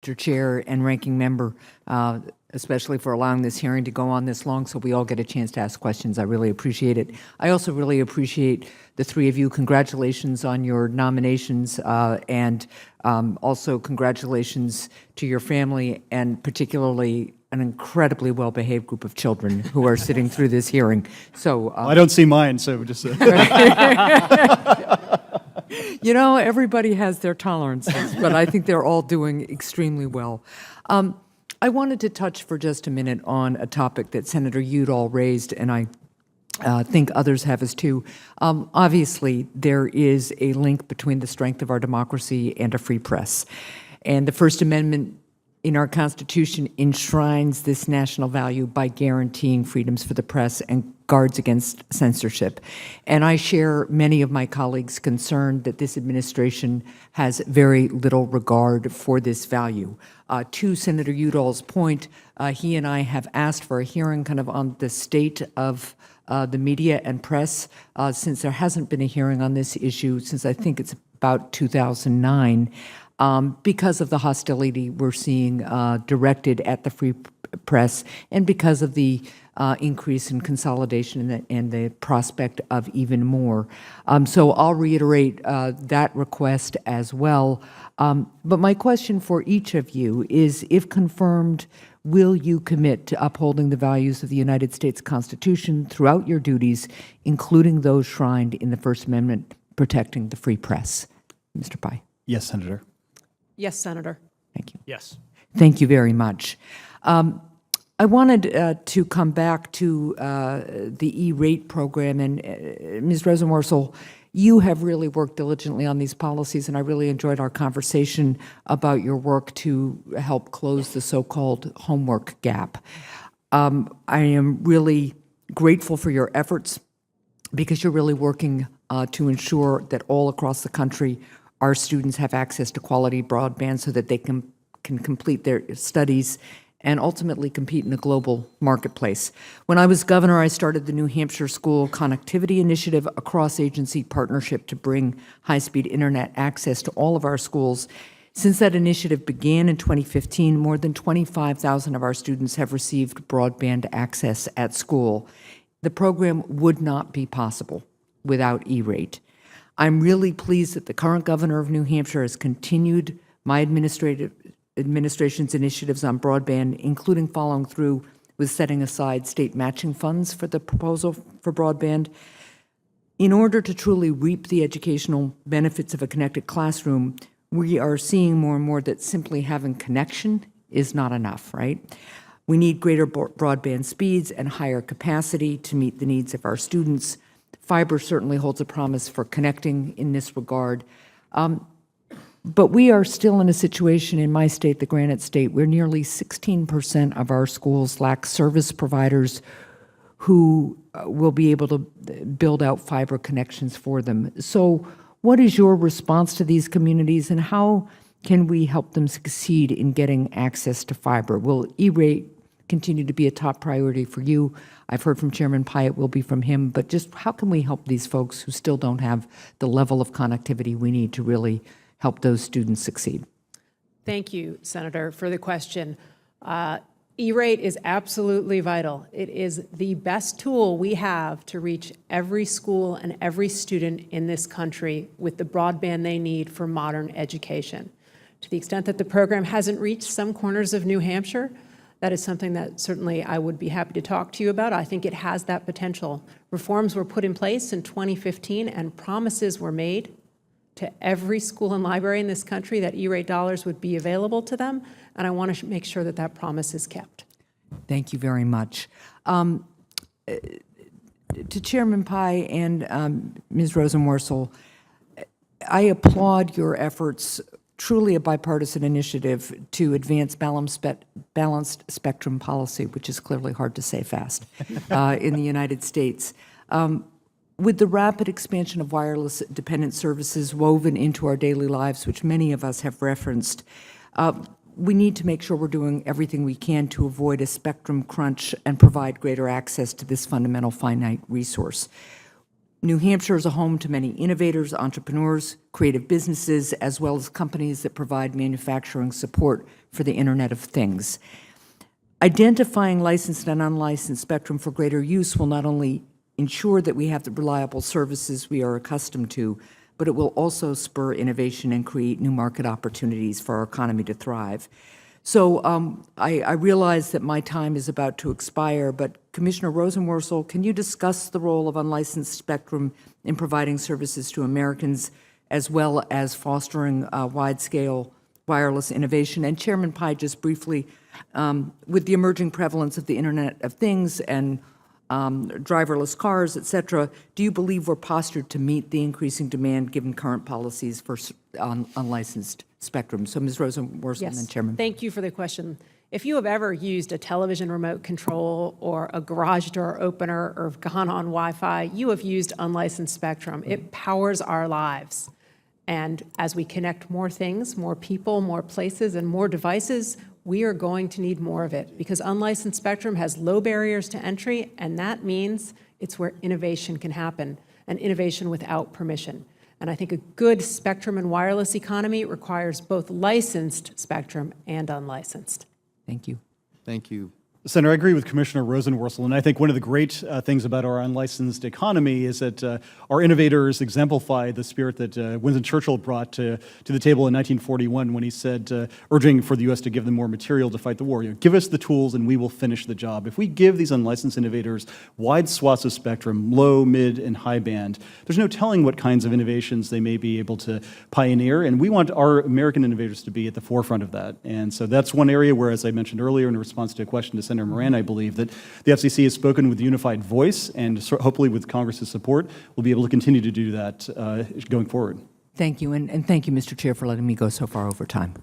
Mr. Chair and Ranking Member, especially for allowing this hearing to go on this long so we all get a chance to ask questions. I really appreciate it. I also really appreciate the three of you. Congratulations on your nominations, and also congratulations to your family, and particularly an incredibly well-behaved group of children who are sitting through this hearing. So Well, I don't see mine, so just... You know, everybody has their tolerances, but I think they're all doing extremely well. I wanted to touch for just a minute on a topic that Senator Udall raised, and I think others have as too. Obviously, there is a link between the strength of our democracy and a free press. And the First Amendment in our Constitution enshrines this national value by guaranteeing freedoms for the press and guards against censorship. And I share many of my colleagues' concern that this administration has very little regard for this value. To Senator Udall's point, he and I have asked for a hearing kind of on the state of the media and press, since there hasn't been a hearing on this issue since I think it's about 2009. Because of the hostility we're seeing directed at the free press, and because of the increase in consolidation and the prospect of even more. So I'll reiterate that request as well. But my question for each of you is, if confirmed, will you commit to upholding the values of the United States Constitution throughout your duties, including those shrined in the First Amendment protecting the free press? Mr. Pai. Yes, Senator. Yes, Senator. Thank you. Yes. Thank you very much. I wanted to come back to the E-rate program, and Ms. Rosenworcel, you have really worked diligently on these policies, and I really enjoyed our conversation about your work to help close the so-called homework gap. I am really grateful for your efforts, because you're really working to ensure that all across the country our students have access to quality broadband so that they can complete their studies and ultimately compete in a global marketplace. When I was governor, I started the New Hampshire School Connectivity Initiative, a cross-agency partnership to bring high-speed internet access to all of our schools. Since that initiative began in 2015, more than 25,000 of our students have received broadband access at school. The program would not be possible without E-rate. I'm really pleased that the current governor of New Hampshire has continued my administration's initiatives on broadband, including following through with setting aside state matching funds for the proposal for broadband. In order to truly reap the educational benefits of a connected classroom, we are seeing more and more that simply having connection is not enough, right? We need greater broadband speeds and higher capacity to meet the needs of our students. Fiber certainly holds a promise for connecting in this regard. But we are still in a situation in my state, the Granite State, where nearly 16% of our schools lack service providers who will be able to build out fiber connections for them. So what is your response to these communities, and how can we help them succeed in getting access to fiber? Will E-rate continue to be a top priority for you? I've heard from Chairman Pai, it will be from him, but just how can we help these folks who still don't have the level of connectivity we need to really help those students succeed? Thank you, Senator, for the question. E-rate is absolutely vital. It is the best tool we have to reach every school and every student in this country with the broadband they need for modern education. To the extent that the program hasn't reached some corners of New Hampshire, that is something that certainly I would be happy to talk to you about. I think it has that potential. Reforms were put in place in 2015, and promises were made to every school and library in this country that E-rate dollars would be available to them, and I want to make sure that that promise is kept. Thank you very much. To Chairman Pai and Ms. Rosenworcel, I applaud your efforts, truly a bipartisan initiative to advance balanced spectrum policy, which is clearly hard to say fast, in the United States. With the rapid expansion of wireless dependent services woven into our daily lives, which many of us have referenced, we need to make sure we're doing everything we can to avoid a spectrum crunch and provide greater access to this fundamental finite resource. New Hampshire is a home to many innovators, entrepreneurs, creative businesses, as well as companies that provide manufacturing support for the Internet of Things. Identifying licensed and unlicensed spectrum for greater use will not only ensure that we have the reliable services we are accustomed to, but it will also spur innovation and create new market opportunities for our economy to thrive. So I realize that my time is about to expire, but Commissioner Rosenworcel, can you discuss the role of unlicensed spectrum in providing services to Americans, as well as fostering wide-scale wireless innovation? And Chairman Pai, just briefly, with the emerging prevalence of the Internet of Things and driverless cars, et cetera, do you believe we're postured to meet the increasing demand given current policies for unlicensed spectrum? So Ms. Rosenworcel and then Chairman. Thank you for the question. If you have ever used a television remote control or a garage door opener or have gone on Wi-Fi, you have used unlicensed spectrum. It powers our lives. And as we connect more things, more people, more places, and more devices, we are going to need more of it because unlicensed spectrum has low barriers to entry, and that means it's where innovation can happen, and innovation without permission. And I think a good spectrum and wireless economy requires both licensed spectrum and unlicensed. Thank you. Thank you. Senator, I agree with Commissioner Rosenworcel, and I think one of the great things about our unlicensed economy is that our innovators exemplify the spirit that Winston Churchill brought to the table in 1941 when he said, urging for the U.S. to give them more material to fight the war. Give us the tools and we will finish the job. If we give these unlicensed innovators wide swaths of spectrum, low, mid, and high band, there's no telling what kinds of innovations they may be able to pioneer, and we want our American innovators to be at the forefront of that. And so that's one area where, as I mentioned earlier in response to a question to Senator Moran, I believe that the FCC has spoken with unified voice, and hopefully with Congress's support, we'll be able to continue to do that going forward. Thank you, and thank you, Mr. Chair, for letting me go so far over time.